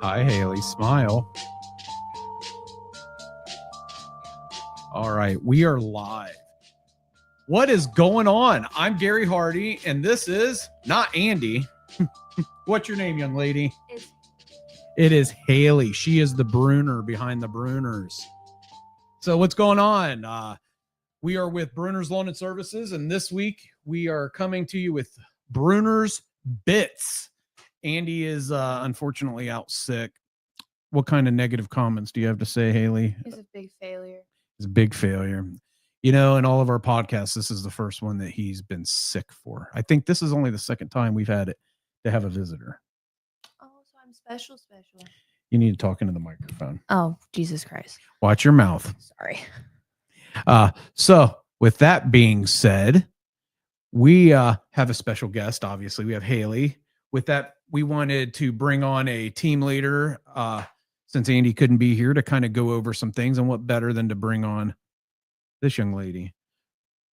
Hi, Haley. Smile. All right, we are live. What is going on? I'm Gary Hardy, and this is not Andy. What's your name, young lady? It is Haley. She is the Brunner behind the Brunners. So what's going on? We are with Brunner's Loan and Services, and this week we are coming to you with Brunner's Bits. Andy is unfortunately out sick. What kind of negative comments do you have to say, Haley? He's a big failure. He's a big failure. You know, in all of our podcasts, this is the first one that he's been sick for. I think this is only the second time we've had it to have a visitor. Oh, so I'm special. You need to talk into the microphone. Oh, Jesus Christ. Watch your mouth. Sorry. So with that being said, we have a special guest. Obviously, we have Haley. With that, we wanted to bring on a team leader since Andy couldn't be here to kind of go over some things, and what better than to bring on this young lady.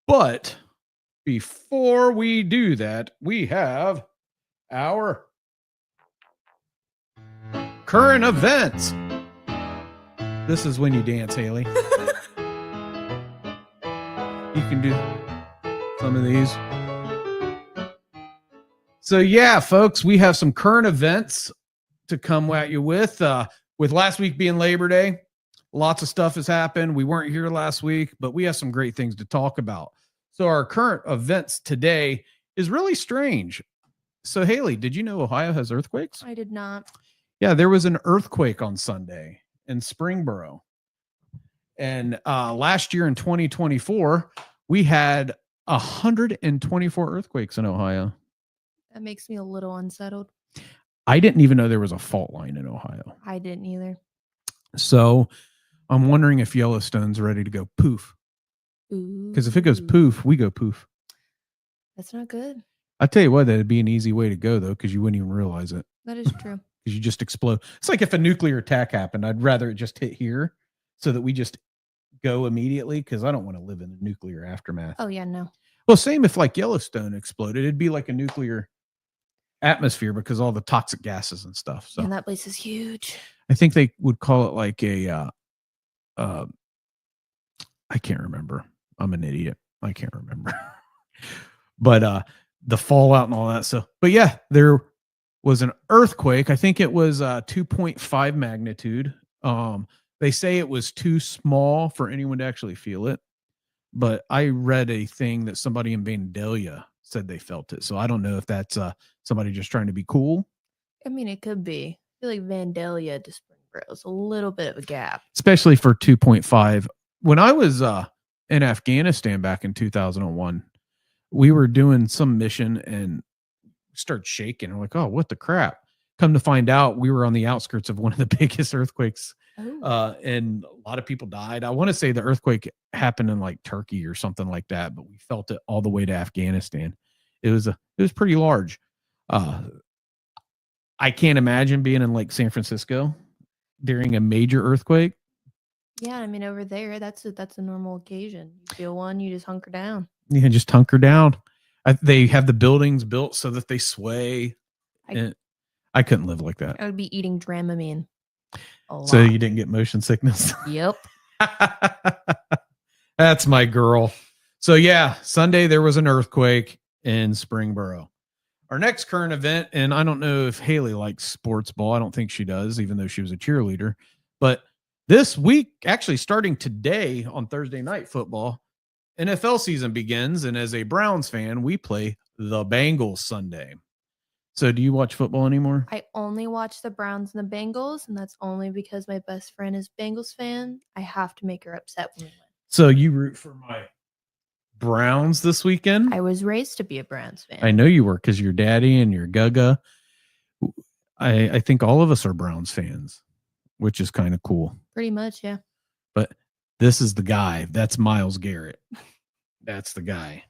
But before we do that, we have our current events. This is when you dance, Haley. You can do some of these. So yeah, folks, we have some current events to come at you with. With last week being Labor Day, lots of stuff has happened. We weren't here last week, but we have some great things to talk about. So our current events today is really strange. So Haley, did you know Ohio has earthquakes? I did not. Yeah, there was an earthquake on Sunday in Springboro. And last year in 2024, we had 124 earthquakes in Ohio. That makes me a little unsettled. I didn't even know there was a fault line in Ohio. I didn't either. So I'm wondering if Yellowstone's ready to go poof. Because if it goes poof, we go poof. That's not good. I tell you what, that'd be an easy way to go, though, because you wouldn't even realize it. That is true. Because you just explode. It's like if a nuclear attack happened, I'd rather it just hit here so that we just go immediately, because I don't want to live in the nuclear aftermath. Oh, yeah, no. Well, same if like Yellowstone exploded. It'd be like a nuclear atmosphere because all the toxic gases and stuff. So and that place is huge. I think they would call it like a I can't remember. I'm an idiot. I can't remember. But the fallout and all that. So, but yeah, there was an earthquake. I think it was 2.5 magnitude. They say it was too small for anyone to actually feel it. But I read a thing that somebody in Vandalia said they felt it. So I don't know if that's somebody just trying to be cool. I mean, it could be. I feel like Vandalia to Springboro is a little bit of a gap. Especially for 2.5. When I was in Afghanistan back in 2001, we were doing some mission and started shaking. We're like, oh, what the crap? Come to find out, we were on the outskirts of one of the biggest earthquakes. And a lot of people died. I want to say the earthquake happened in like Turkey or something like that, but we felt it all the way to Afghanistan. It was pretty large. I can't imagine being in like San Francisco during a major earthquake. Yeah, I mean, over there, that's a normal occasion. You feel one, you just hunker down. Yeah, just hunker down. They have the buildings built so that they sway. I couldn't live like that. I would be eating Dramamine. So you didn't get motion sickness? Yep. That's my girl. So yeah, Sunday there was an earthquake in Springboro. Our next current event, and I don't know if Haley likes sports ball. I don't think she does, even though she was a cheerleader. But this week, actually starting today on Thursday Night Football, NFL season begins. And as a Browns fan, we play the Bengals Sunday. So do you watch football anymore? I only watch the Browns and the Bengals, and that's only because my best friend is Bengals fan. I have to make her upset when we win. So you root for my Browns this weekend? I was raised to be a Browns fan. I know you were, because your daddy and your Gaga. I think all of us are Browns fans, which is kind of cool. Pretty much, yeah. But this is the guy. That's Myles Garrett. That's the guy.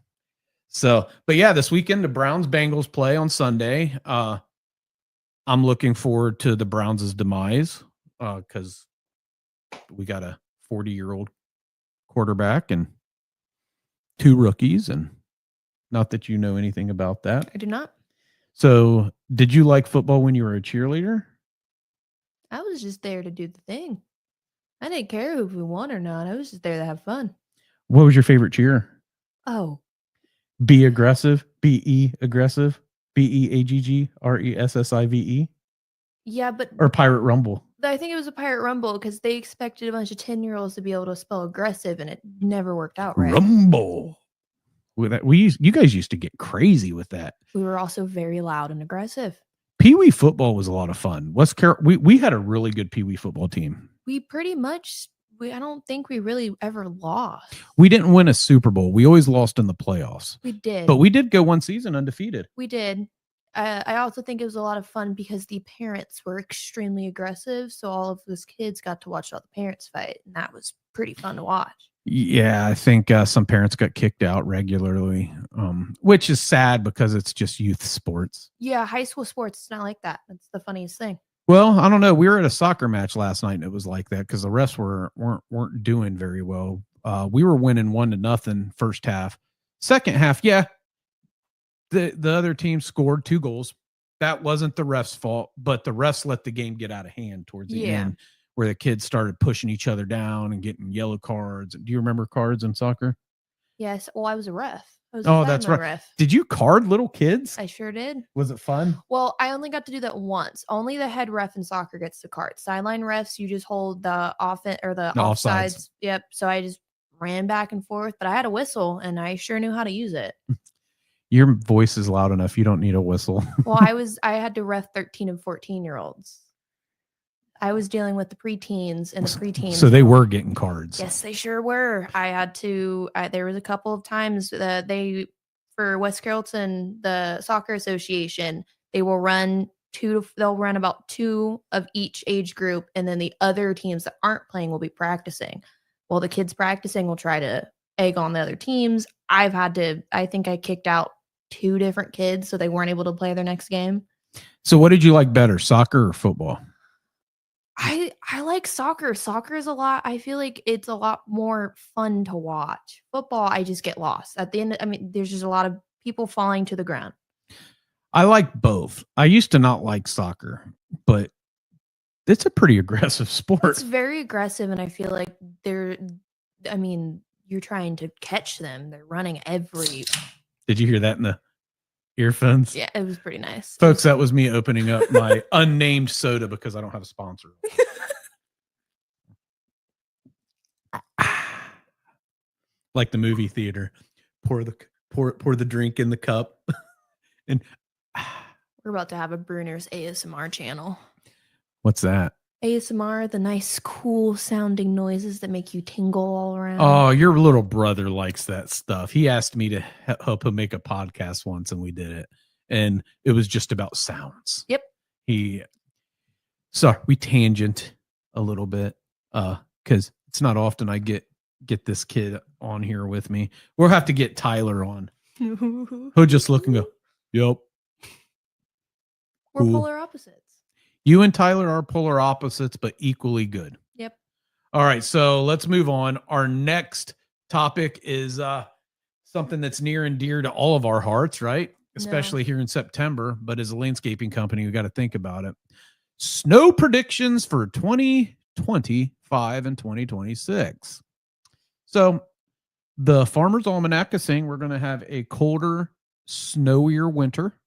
So, but yeah, this weekend, the Browns-Bengals play on Sunday. I'm looking forward to the Browns' demise because we got a 40-year-old quarterback and 2 rookies, and not that you know anything about that. I do not. So, did you like football when you were a cheerleader? I was just there to do the thing. I didn't care if we won or not. I was just there to have fun. What was your favorite cheer? Oh, Be aggressive. B-E aggressive. BEAGGRESSIVE. yeah, but Or Pirate Rumble. I think it was a Pirate Rumble because they expected a bunch of 10-year-olds to be able to spell aggressive, and it never worked out right. Rumble. With that, you guys used to get crazy with that. We were also very loud and aggressive. Pee Wee football was a lot of fun. We had a really good Pee Wee football team. We pretty much, I don't think we really ever lost. We didn't win a Super Bowl. We always lost in the playoffs. We did. But we did go one season undefeated. We did. I also think it was a lot of fun because the parents were extremely aggressive. So all of those kids got to watch all the parents fight. And that was pretty fun to watch. Yeah, I think some parents got kicked out regularly, which is sad because it's just youth sports. Yeah, high school sports, it's not like that. That's the funniest thing. Well, I don't know. We were at a soccer match last night and it was like that because the refs weren't doing very well. We were winning 1-0 first half. Second half, yeah, the other team scored 2 goals. That wasn't the refs' fault, but the refs let the game get out of hand towards the end, where the kids started pushing each other down and getting yellow cards. Do you remember cards in soccer? Yes. Well, I was a ref. That's right. Ref. Did you card little kids? I sure did. Was it fun? Well, I only got to do that once. Only the head ref in soccer gets to card. Sideline refs, you just hold the offense or the offsides. Yep. So I just ran back and forth, but I had a whistle and I sure knew how to use it. Your voice is loud enough. You don't need a whistle. Well, I had to ref 13 and 14-year-olds. I was dealing with the preteens and the preteens. So they were getting cards. Yes, they sure were. I had to, there was a couple of times that for West Carrollton, the soccer association, they'll run about 2 of each age group. And then the other teams that aren't playing will be practicing. Well, the kids practicing will try to egg on the other teams. I think I kicked out 2 different kids, so they weren't able to play their next game. So what did you like better, soccer or football? I like soccer. Soccer is I feel like it's a lot more fun to watch. Football, I just get lost. At the end, there's just a lot of people falling to the ground. I like both. I used to not like soccer, but it's a pretty aggressive sport. It's very aggressive, and I feel like you're trying to catch them. They're running every. Did you hear that in the earphones? Yeah, it was pretty nice. Folks, that was me opening up my unnamed soda because I don't have a sponsor. Like the movie theater. Pour the drink in the cup. And we're about to have a Brunner's ASMR channel. What's that? ASMR, the nice, cool sounding noises that make you tingle all around. Oh, your little brother likes that stuff. He asked me to help him make a podcast once, and we did it. And it was just about sounds. Yep. Sorry, we tangent a little bit because it's not often I get this kid on here with me. We'll have to get Tyler on. He'll just look and go, yep. We're polar opposites. You and Tyler are polar opposites, but equally good. Yep. All right, so let's move on. Our next topic is something that's near and dear to all of our hearts, right? Especially here in September. But as a landscaping company, we got to think about it. Snow predictions for 2025 and 2026. So the Farmer's Almanac is saying we're going to have a colder, snowier winter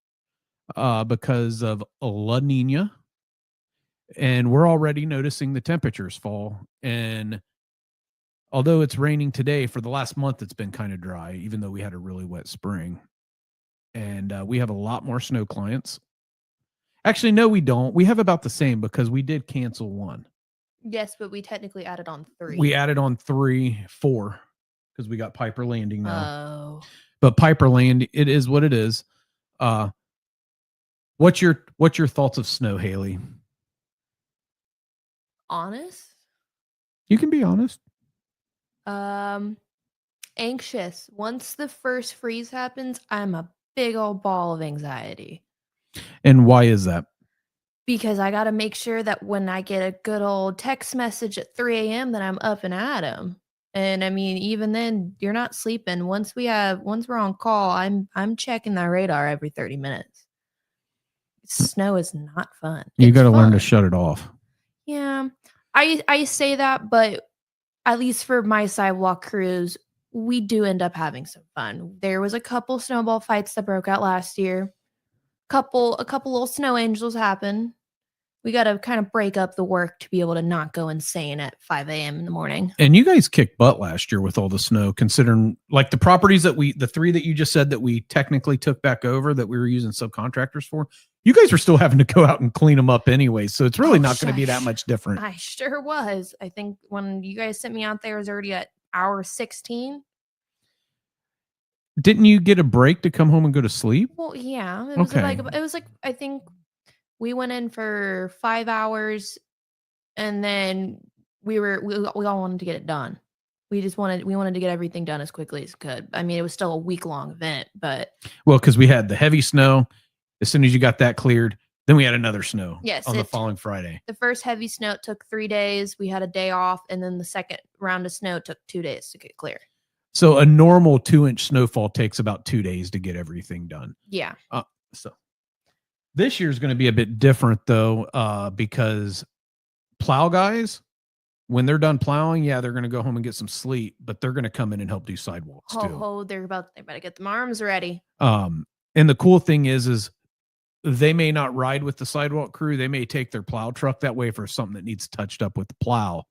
because of La Nina. And we're already noticing the temperatures fall. And although it's raining today, for the last month, it's been kind of dry, even though we had a really wet spring. And we have a lot more snow clients. Actually, no, we don't. We have about the same because we did cancel 1. Yes, but we technically added on 3. We added on 4 because we got Piper Landing now. Oh. But Piper Landing, it is what it is. What's your thoughts of snow, Haylie? Honest? You can be honest. Anxious. Once the first freeze happens, I'm a big old ball of anxiety. And why is that? Because I got to make sure that when I get a good old text message at 3 a.m. that I'm up and at 'em. And even then, you're not sleeping. Once we're on call, I'm checking that radar every 30 minutes. Snow is not fun. You got to learn to shut it off. Yeah. I say that, but at least for my sidewalk crews, we do end up having some fun. There was a couple snowball fights that broke out last year. A couple little snow angels happen. We got to kind of break up the work to be able to not go insane at 5 a.m. in the morning. And you guys kicked butt last year with all the snow, considering like the properties that the three that you just said that we technically took back over that we were using subcontractors for. You guys were still having to go out and clean them up anyway. So it's really not going to be that much different. I sure was. I think when you guys sent me out there, it was already at hour 16. Didn't you get a break to come home and go to sleep? Well, yeah. It was like I think we went in for 5 hours and then we all wanted to get it done. We wanted to get everything done as quickly as could. I mean, it was still a week-long event, but because we had the heavy snow. As soon as you got that cleared, then we had another snow on the following Friday. The first heavy snow took 3 days. We had a day off, and then the second round of snow took 2 days to get clear. So a normal 2-inch snowfall takes about 2 days to get everything done. Yeah. So this year's going to be a bit different though, because plow guys, when they're done plowing, yeah, they're going to go home and get some sleep, but they're going to come in and help do sidewalks too. Oh, they better get them arms ready. And the cool thing is they may not ride with the sidewalk crew. They may take their plow truck that way for something that needs touched up with the plow.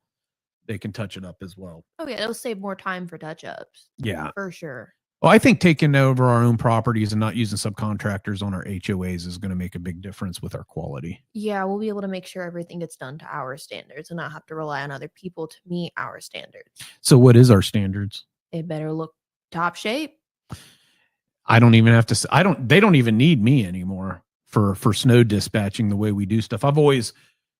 They can touch it up as well. Oh yeah, it'll save more time for touch-ups. Yeah, for sure. Well, I think taking over our own properties and not using subcontractors on our HOAs is going to make a big difference with our quality. Yeah, we'll be able to make sure everything gets done to our standards and not have to rely on other people to meet our standards. So what is our standards? It better look top shape. I don't even have to, they don't even need me anymore for snow dispatching the way we do stuff. I've always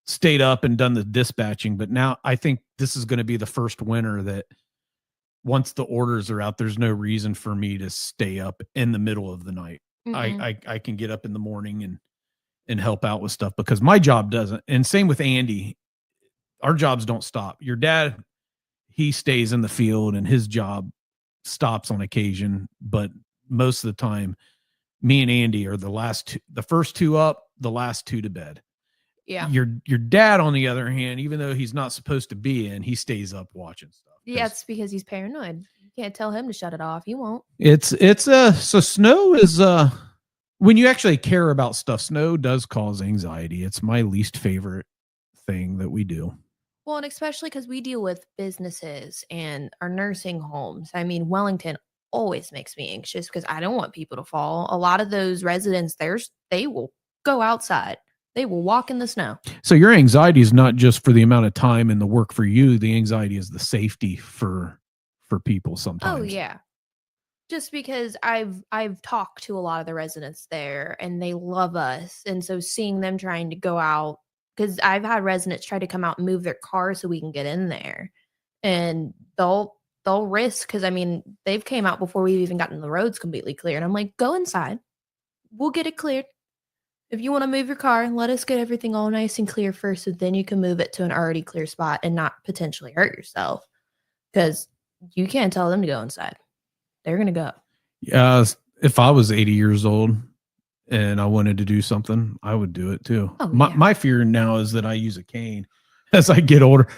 stayed up and done the dispatching, but now I think this is going to be the first winter that once the orders are out, there's no reason for me to stay up in the middle of the night. Mm-hmm. I can get up in the morning and help out with stuff because my job doesn't. And same with Andy. Our jobs don't stop. Your dad, he stays in the field and his job stops on occasion, but most of the time, me and Andy are the first two up, the last two to bed. Yeah. Your dad, on the other hand, even though he's not supposed to be in, he stays up watching stuff. Yeah, it's because he's paranoid. You can't tell him to shut it off. He won't. So snow is when you actually care about stuff, snow does cause anxiety. It's my least favorite thing that we do. Well, and especially because we deal with businesses and our nursing homes. I mean, Wellington always makes me anxious because I don't want people to fall. A lot of those residents, they will go outside. They will walk in the snow. So your anxiety is not just for the amount of time and the work for you. The anxiety is the safety for people sometimes. Oh, yeah. Just because I've talked to a lot of the residents there and they love us. And so seeing them trying to go out, because I've had residents try to come out and move their cars so we can get in there. And they'll risk, because I mean, they've came out before we've even gotten the roads completely clear. And I'm like, go inside. We'll get it cleared. If you want to move your car, let us get everything all nice and clear first, so then you can move it to an already clear spot and not potentially hurt yourself. Because you can't tell them to go inside. They're going to go. Yeah, if I was 80 years old and I wanted to do something, I would do it too. Oh, my fear now is that I use a cane. As I get older,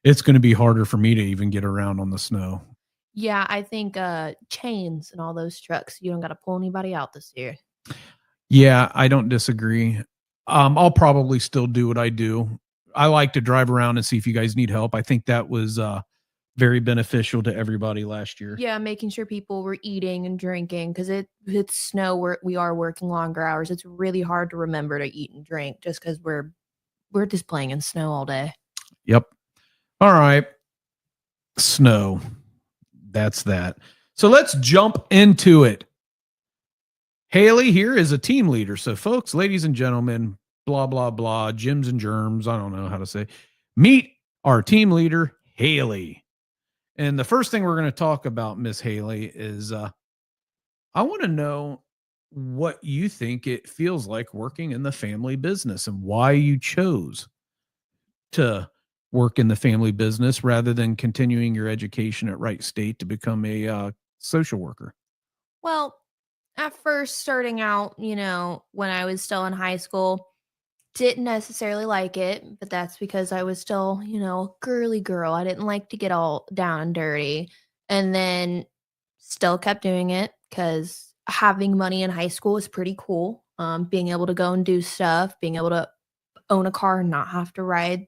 it's going to be harder for me to even get around on the snow. Yeah, I think chains and all those trucks, you don't got to pull anybody out this year. Yeah, I don't disagree. I'll probably still do what I do. I like to drive around and see if you guys need help. I think that was very beneficial to everybody last year. Yeah, making sure people were eating and drinking because it's snow. We are working longer hours. It's really hard to remember to eat and drink just because we're just playing in snow all day. Yep. All right. Snow. That's that. So let's jump into it. Haylie here is a team leader. So folks, ladies and gentlemen, blah, blah, blah, gyms and germs. I don't know how to say. Meet our team leader, Haylie. And the first thing we're going to talk about, Miss Haylie, is I want to know what you think it feels like working in the family business and why you chose to work in the family business rather than continuing your education at Wright State to become a social worker. Well, at first, starting out, when I was still in high school, didn't necessarily like it, but that's because I was still, a girly girl. I didn't like to get all down and dirty. And then still kept doing it because having money in high school was pretty cool. Being able to go and do stuff, being able to own a car and not have to ride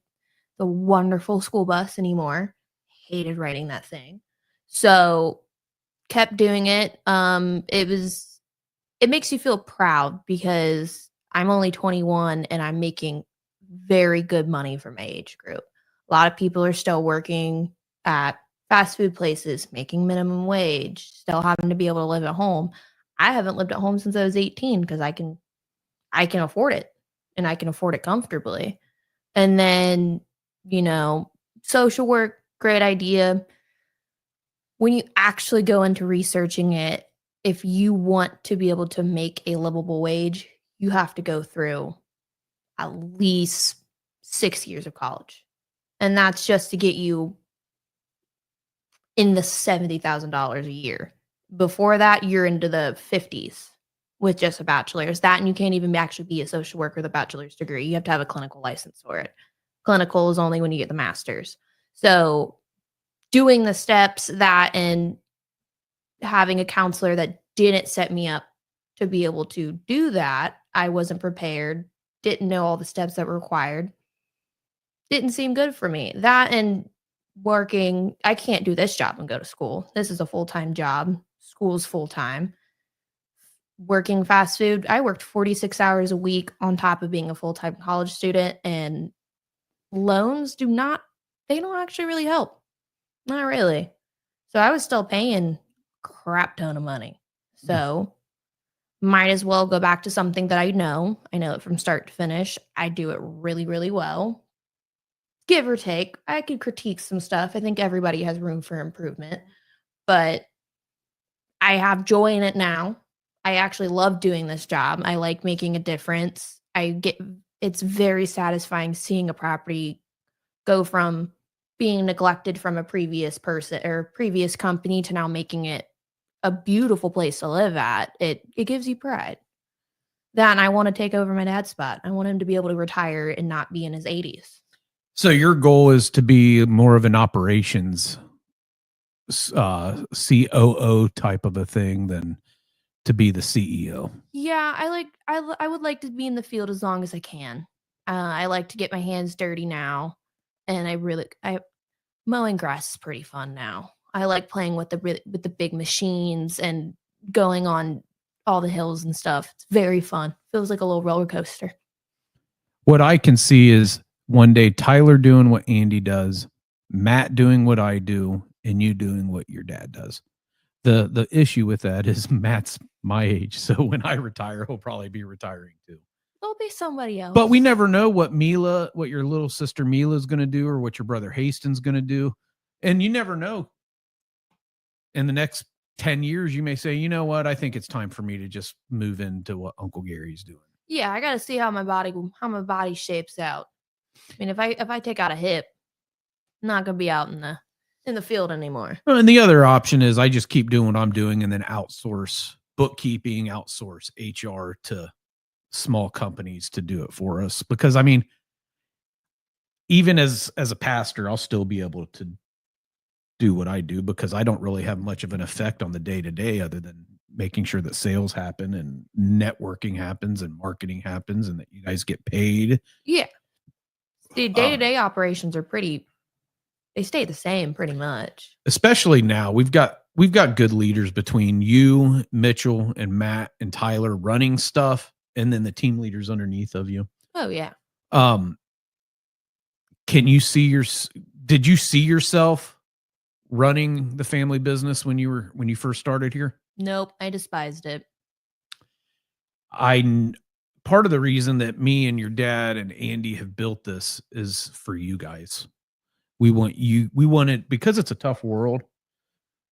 the wonderful school bus anymore. Hated riding that thing. So kept doing it. It makes you feel proud because I'm only 21 and I'm making very good money for my age group. A lot of people are still working at fast food places, making minimum wage, still having to be able to live at home. I haven't lived at home since I was 18 because I can afford it and I can afford it comfortably. And then, social work, great idea. When you actually go into researching it, if you want to be able to make a livable wage, you have to go through at least 6 years of college. And that's just to get you in the $70,000 a year. Before that, you're into the 50s with just a bachelor's. That, and you can't even actually be a social worker with a bachelor's degree. You have to have a clinical license for it. Clinical is only when you get the master's. So doing the steps that and having a counselor that didn't set me up to be able to do that, I wasn't prepared, didn't know all the steps that were required, didn't seem good for me. That and working, I can't do this job and go to school. This is a full-time job. School's full-time. Working fast food, I worked 46 hours a week on top of being a full-time college student, and loans they don't actually really help. Not really. So I was still paying crap ton of money. So might as well go back to something that I know. I know it from start to finish. I do it really, really well. Give or take. I could critique some stuff. I think everybody has room for improvement. But I have joy in it now. I actually love doing this job. I like making a difference. It's very satisfying seeing a property go from being neglected from a previous person or previous company to now making it a beautiful place to live at. It gives you pride. That, and I want to take over my dad's spot. I want him to be able to retire and not be in his 80s. So your goal is to be more of an operations COO type of a thing than to be the CEO. Yeah, I would like to be in the field as long as I can. I like to get my hands dirty now, and mowing grass is pretty fun now. I like playing with the big machines and going on all the hills and stuff. It's very fun. Feels like a little roller coaster. What I can see is one day Tyler doing what Andy does, Matt doing what I do, and you doing what your dad does. The issue with that is Matt's my age, so when I retire, he'll probably be retiring too. There'll be somebody else. But we never know what your little sister Mila is going to do, or what your brother Haston's going to do, and you never know. In the next 10 years, you may say, you know what? I think it's time for me to just move into what Uncle Gary's doing. Yeah, I got to see how my body shapes out. I mean, if I take out a hip, I'm not gonna be out in the field anymore. And the other option is I just keep doing what I'm doing and then outsource bookkeeping, outsource HR to small companies to do it for us. Because I mean, even as a pastor, I'll still be able to do what I do because I don't really have much of an effect on the day to day other than making sure that sales happen and networking happens and marketing happens and that you guys get paid. Yeah. The day-to-day operations are they stay the same pretty much. Especially now, we've got good leaders between you, Mitchell, and Matt and Tyler running stuff, and then the team leaders underneath of you. Oh yeah. Did you see yourself running the family business when you first started here? Nope, I despised it. Part of the reason that me and your dad and Andy have built this is for you guys. We want it because it's a tough world.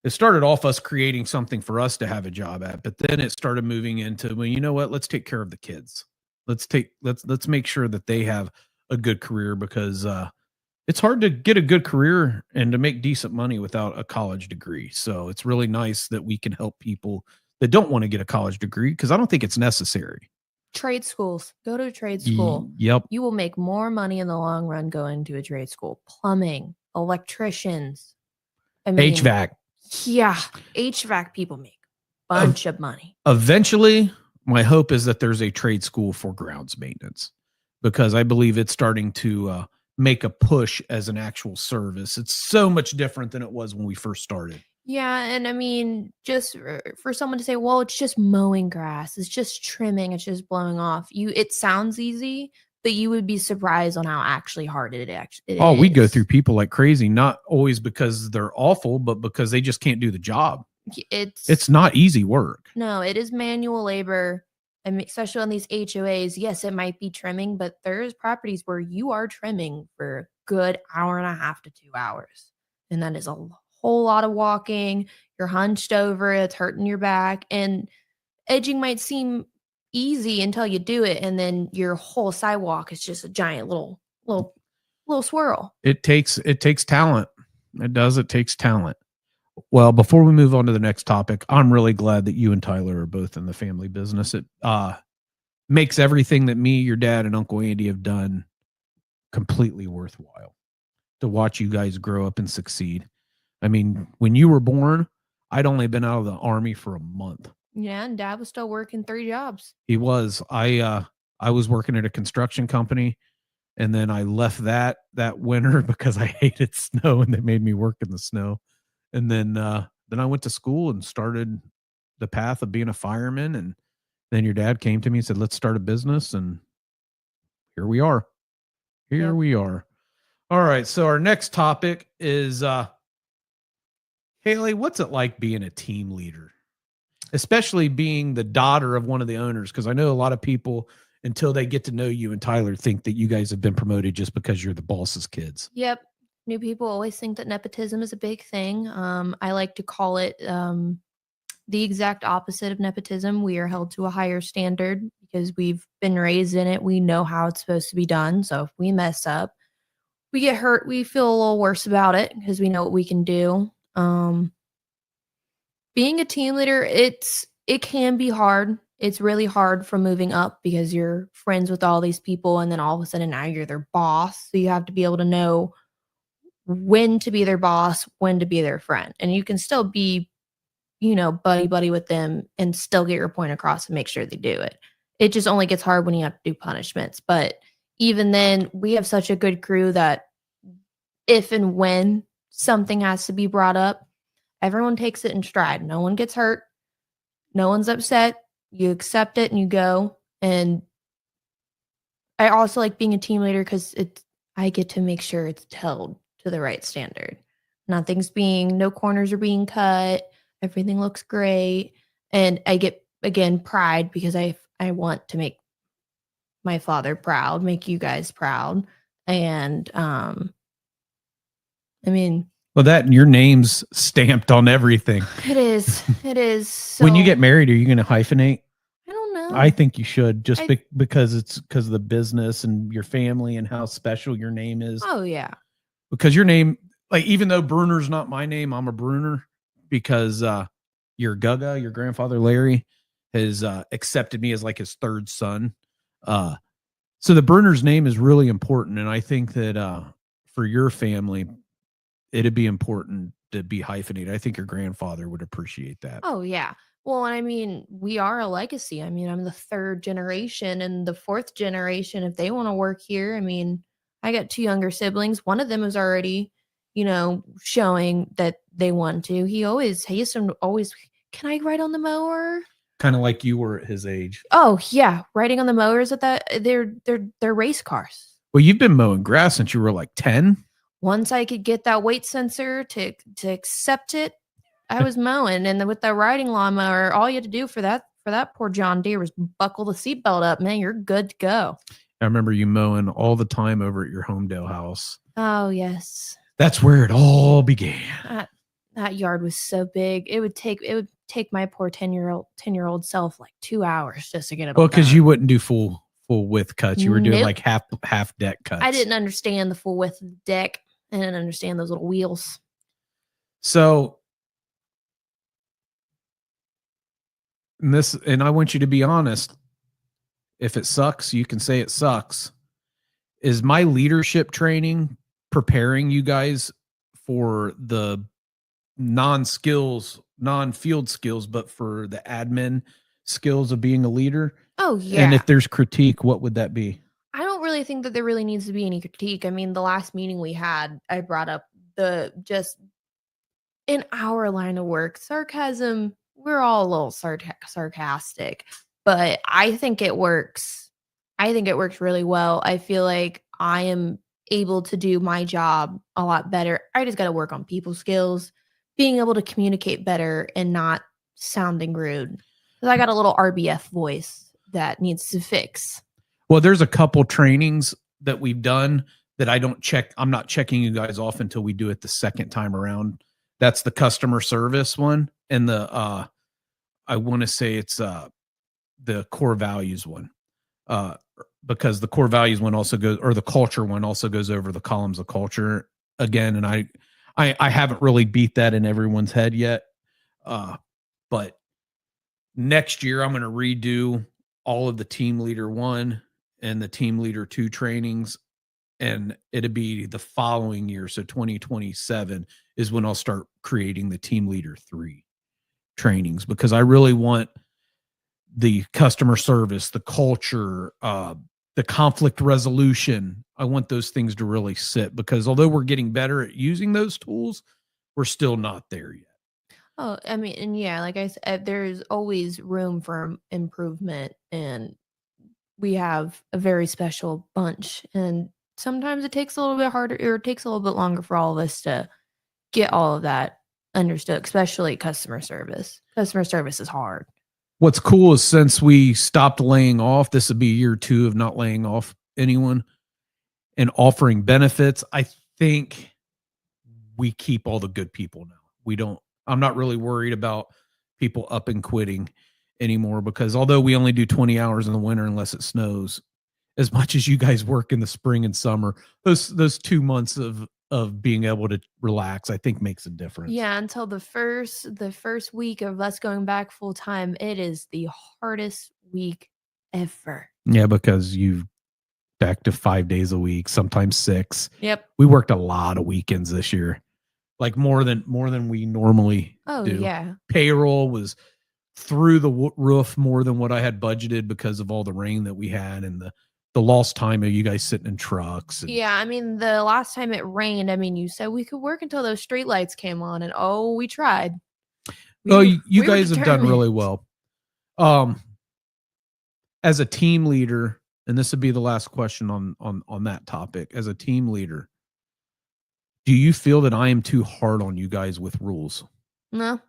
It started off us creating something for us to have a job at, but then it started moving into, well, you know what? Let's take care of the kids. Let's make sure that they have a good career because it's hard to get a good career and to make decent money without a college degree. So it's really nice that we can help people that don't want to get a college degree because I don't think it's necessary. trade schools. Go to a trade school. Yep. You will make more money in the long run going to a trade school. Plumbing, electricians. I mean, HVAC. Yeah, HVAC people make a bunch of money. Eventually, my hope is that there's a trade school for grounds maintenance, because I believe it's starting to make a push as an actual service. It's so much different than it was when we first started. Yeah, and I mean, just for someone to say, well, it's just mowing grass, it's just trimming, it's just blowing off. It sounds easy, but you would be surprised on how actually hard it is. Oh, we go through people like crazy, not always because they're awful, but because they just can't do the job. It's not easy work. No, it is manual labor. I mean, especially on these HOAs. Yes, it might be trimming, but there's properties where you are trimming for a good hour and a half to 2 hours. And that is a whole lot of walking. You're hunched over, it's hurting your back. And edging might seem easy until you do it. And then your whole sidewalk is just a giant little swirl. It takes talent. It does. It takes talent. Well, before we move on to the next topic, I'm really glad that you and Tyler are both in the family business. It makes everything that me, your dad, and Uncle Andy have done completely worthwhile to watch you guys grow up and succeed. I mean, when you were born, I'd only been out of the Army for a month. Yeah, and Dad was still working 3 jobs. He was. I was working at a construction company, and then I left that winter because I hated snow, and they made me work in the snow. And then I went to school and started the path of being a fireman. And then your dad came to me and said, let's start a business. And here we are. We are. All right. So our next topic is, Haylie, what's it like being a team leader, especially being the daughter of one of the owners? Because I know a lot of people, until they get to know you and Tyler, think that you guys have been promoted just because you're the boss's kids. Yep. New people always think that nepotism is a big thing. I like to call it the exact opposite of nepotism. We are held to a higher standard because we've been raised in it. We know how it's supposed to be done. So if we mess up, we get hurt, we feel a little worse about it because we know what we can do. Being a team leader, it can be hard. It's really hard from moving up because you're friends with all these people, and then all of a sudden now you're their boss. So you have to be able to know when to be their boss, when to be their friend. And you can still be, buddy with them and still get your point across and make sure they do it. It just only gets hard when you have to do punishments. But even then, we have such a good crew that if and when something has to be brought up, everyone takes it in stride. No one gets hurt. No one's upset. You accept it and you go. And I also like being a team leader because I get to make sure it's held to the right standard. No corners are being cut. Everything looks great. And I get, again, pride because I want to make my father proud, make you guys proud. And, well, that and your name's stamped on everything. It is. So, when you get married, are you going to hyphenate? I don't know. I think you should, just because of the business and your family and how special your name is. Oh, yeah. Because your name, like, even though Brunner's not my name, I'm a Brunner because your grandfather Larry, has accepted me as like his third son. So the Brunner's name is really important. And I think that for your family, it'd be important to be hyphenated. I think your grandfather would appreciate that. Oh, yeah. Well, we are a legacy. I'm the 3rd generation, and the 4th generation, if they want to work here, I got 2 younger siblings. One of them is already, showing that they want to. He used to always, can I ride on the mower? Kind of like you were at his age. Oh, yeah. Riding on the mowers they're race cars. Well, you've been mowing grass since you were like 10. Once I could get that weight sensor to accept it, I was mowing. And with the riding lawnmower, all you had to do for that poor John Deere was buckle the seatbelt up. Man, you're good to go. I remember you mowing all the time over at your Homedale house. Oh, yes. That's where it all began. That yard was so big. It would take my poor 10-year-old self like 2 hours just to get it. Well, because you wouldn't do full width cuts. You were doing like half deck cuts. I didn't understand the full width of the deck. I didn't understand those little wheels. So, and I want you to be honest. If it sucks, you can say it sucks. Is my leadership training preparing you guys for the non-skills, non-field skills, but for the admin skills of being a leader? Oh, And yeah. if there's critique, what would that be? I don't really think that there really needs to be any critique. I mean, the last meeting we had, I brought up the just in our line of work, sarcasm, we're all a little sarcastic, but I think it works. I think it works really well. I feel like I am able to do my job a lot better. I just got to work on people skills, being able to communicate better and not sounding rude. Because I got a little RBF voice that needs to fix. Well, there's a couple trainings that we've done that I don't check. I'm not checking you guys off until we do it the second time around. That's the customer service one, and the I want to say it's the core values one, because the core values one also goes, or the culture one also goes over the columns of culture again. And I haven't really beat that in everyone's head yet, but next year I'm going to redo all of the team leader 1 and the team leader 2 trainings, and it'll be the following year. So 2027 is when I'll start creating the team leader 3 trainings, because I really want the customer service, the culture, the conflict resolution. I want those things to really sit, because although we're getting better at using those tools, we're still not there yet. Oh, I mean, and yeah, like I said, there's always room for improvement, and we have a very special bunch, and sometimes it takes a little bit harder, or it takes a little bit longer for all of us to get all of that understood, especially customer service. Customer service is hard. What's cool is, since we stopped laying off, this would be year 2 of not laying off anyone and offering benefits. I think we keep all the good people now. I'm not really worried about people up and quitting anymore, because although we only do 20 hours in the winter unless it snows, as much as you guys work in the spring and summer, those 2 months of being able to relax, I think makes a difference. Yeah, until the first week of us going back full time, it is the hardest week ever. Yeah, because you back to 5 days a week, sometimes 6. Yep. We worked a lot of weekends this year, like more than we normally Oh, do. yeah. Payroll was through the roof more than what I had budgeted, because of all the rain that we had and the lost time of you guys sitting in trucks. Yeah, I mean, the last time it rained, I mean, you said we could work until those street lights came on, and we tried. You guys have done really well. As a team leader, and this would be the last question on that topic. As a team leader, do you feel that I am too hard on you guys with rules? No.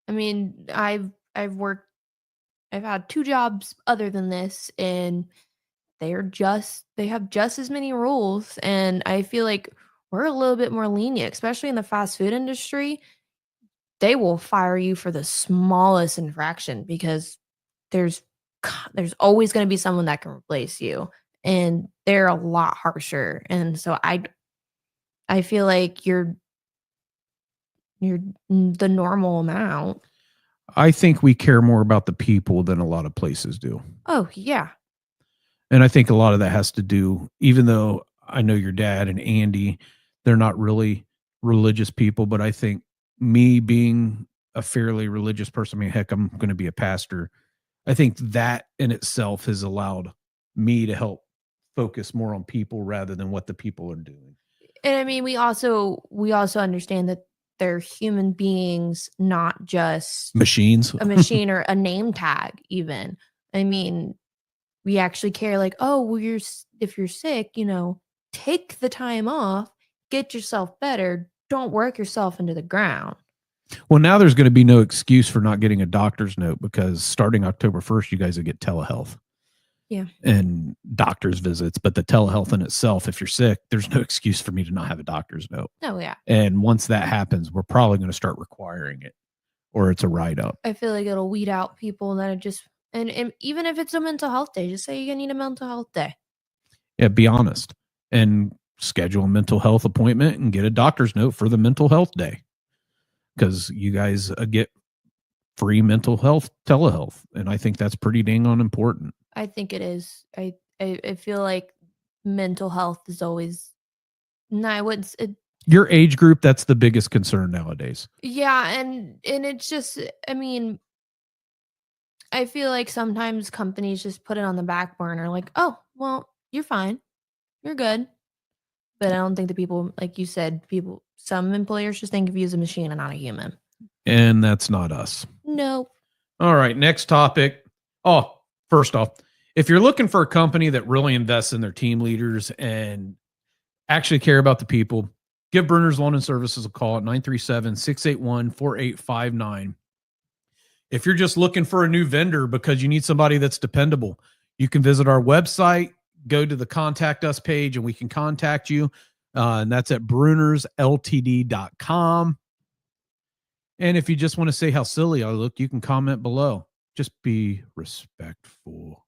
I mean, I've had 2 jobs other than this, and they have just as many rules, and I feel like we're a little bit more lenient, especially in the fast food industry. They will fire you for the smallest infraction, because there's always going to be someone that can replace you, and they're a lot harsher. And so I feel like you're the normal amount. I think we care more about the people than a lot of places do. Oh, yeah. And I think a lot of that has to do, even though I know your dad and Andy, they're not really religious people, but I think me being a fairly religious person, I mean, heck, I'm going to be a pastor. I think that in itself has allowed me to help focus more on people rather than what the people are doing. And I mean, we also understand that they're human beings, not just Machines. a machine or a name tag even. I mean, we actually care, like, oh, well, if you're sick, take the time off, get yourself better. Don't work yourself into the ground. Well, now there's going to be no excuse for not getting a doctor's note, because starting October 1st, you guys will get telehealth. Yeah. And doctor's visits. But the telehealth in itself, if you're sick, there's no excuse for me to not have a doctor's note. Oh, yeah. And once that happens, we're probably going to start requiring it, or it's a write-up. I feel like it'll weed out people that are just, and even if it's a mental health day, just say you need a mental health day. Yeah, be honest. And schedule a mental health appointment and get a doctor's note for the mental health day. Because you guys get free mental health telehealth. And I think that's pretty dang on important. I think it is. I feel like mental health is always, no, I wouldn't, Your age group, that's the biggest concern nowadays. yeah. And it's just, I mean, I feel like sometimes companies just put it on the back burner, like, oh, well, you're fine. You're good. But I don't think the people, like you said, some employers just think of you as a machine and not a human. And that's not us. No. All right, next topic. Oh, first off, if you're looking for a company that really invests in their team leaders and actually care about the people, give Brunner's Loan and Services a call at 937-681-4859. If you're just looking for a new vendor because you need somebody that's dependable, you can visit our website, go to the contact us page, and we can contact you. And that's at brunnersltd.com. And if you just want to say how silly I look, you can comment below. Just be respectful.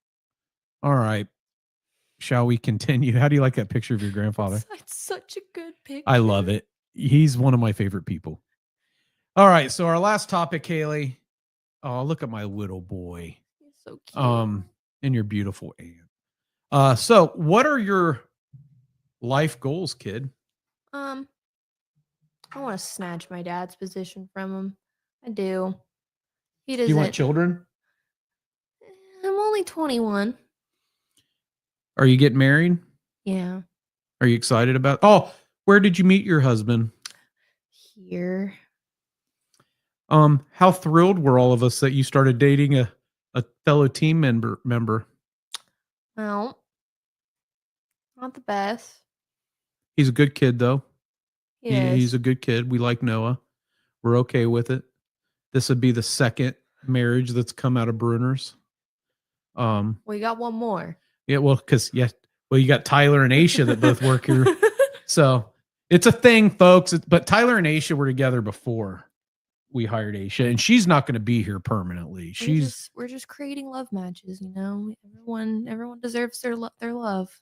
All right. Shall we continue? How do you like that picture of your grandfather? It's such a good picture. I love it. He's one of my favorite people. All right. So our last topic, Haylie. Oh, look at my little boy. He's so cute. And your beautiful aunt. So what are your life goals, kid? I want to snatch my dad's position from him. I do. He doesn't. You want children? I'm only 21. Are you getting married? Yeah. Are you excited about? Oh, where did you meet your husband? Here. How thrilled were all of us that you started dating a fellow team member? Well, not the best. He's a good kid, though. Yes. He's a good kid. We like Noah. We're okay with it. This would be the second marriage that's come out of Brunner's. We got one more. Yeah, well, you got Tyler and Aisha that both work here. So it's a thing, folks. But Tyler and Aisha were together before we hired Aisha, and she's not going to be here permanently. We're just creating love matches, you know. Everyone deserves their love.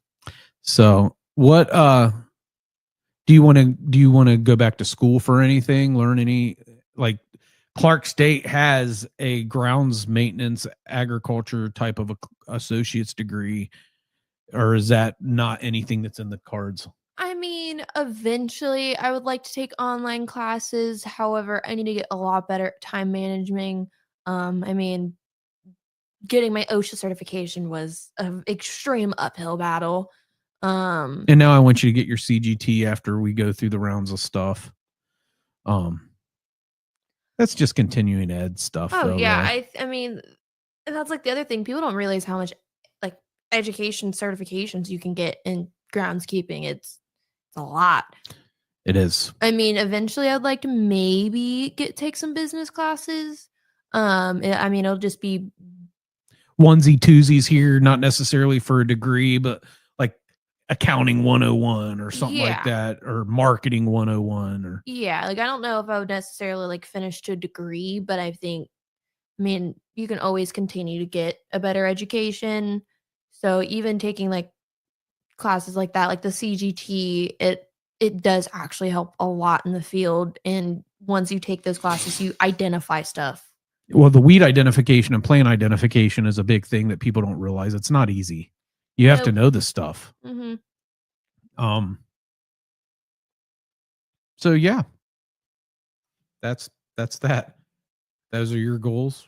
So what do you want to go back to school for anything? Learn any, like Clark State has a grounds maintenance agriculture type of associate's degree, or is that not anything that's in the cards? I mean, eventually I would like to take online classes. However, I need to get a lot better at time managing. I mean, getting my OSHA certification was an extreme uphill battle. And now I want you to get your CGT after we go through the rounds of stuff. That's just continuing ed stuff. Oh, though, yeah. right? I mean, and that's like the other thing. People don't realize how much like education certifications you can get in groundskeeping. It's a lot. It is. I mean, eventually I'd like to maybe take some business classes. I mean, it'll just be onesie twosies here, not necessarily for a degree, but like accounting 101 or something like that, or marketing 101 or like I don't know if I would necessarily like finish to a degree, but I mean, you can always continue to get a better education. So even taking like classes like that, like the CGT, it does actually help a lot in the field. And once you take those classes, you identify stuff. Well, the weed identification and plant identification is a big thing that people don't realize. It's not easy. You have to know this stuff. Mm-hmm. So yeah, that's that. Those are your goals.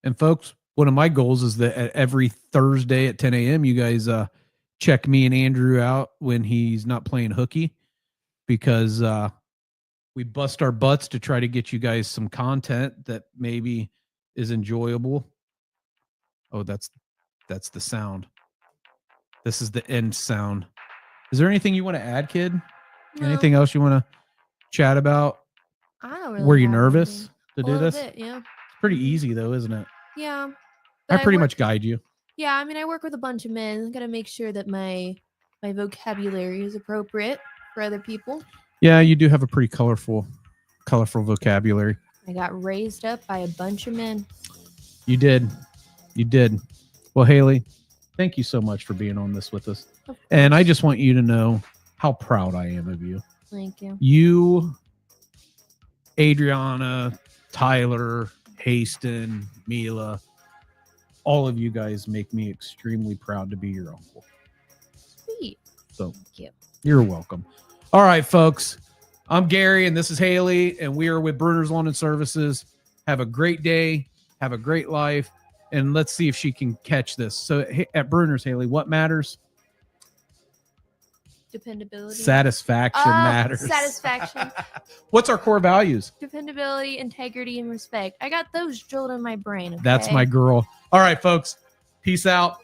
And folks, one of my goals is that every Thursday at 10 a.m., you guys check me and Andrew out when he's not playing hooky, because we bust our butts to try to get you guys some content that maybe is enjoyable. Oh, that's the sound. This is the end sound. Is there anything you want to add, kid? No. Anything else you want to chat about? I don't really. Were you nervous to do this? Bit, yeah. It's pretty easy though, isn't it? Yeah. I pretty much guide you. Yeah, I mean, I work with a bunch of men. Got to make sure that my vocabulary is appropriate for other people. Yeah, you do have a pretty colorful vocabulary. I got raised up by a bunch of men. You did. Well, Haylie, thank you so much for being on this with us. And I just want you to know how proud I am of you. Thank you. You, Adriana, Tyler, Haston, Mila, all of you guys make me extremely proud to be your uncle. Sweet. So Thank you. you're welcome. All right, folks. I'm Gary, and this is Haylie, and we are with Brunner's Lawn and Services. Have a great day. Have a great life. And let's see if she can catch this. So at Brunner's, Haylie, what matters? Dependability. Satisfaction matters. Satisfaction. What's our core values? Dependability, integrity, and respect. I got those drilled in my brain. Okay? That's my girl. All right, folks. Peace out.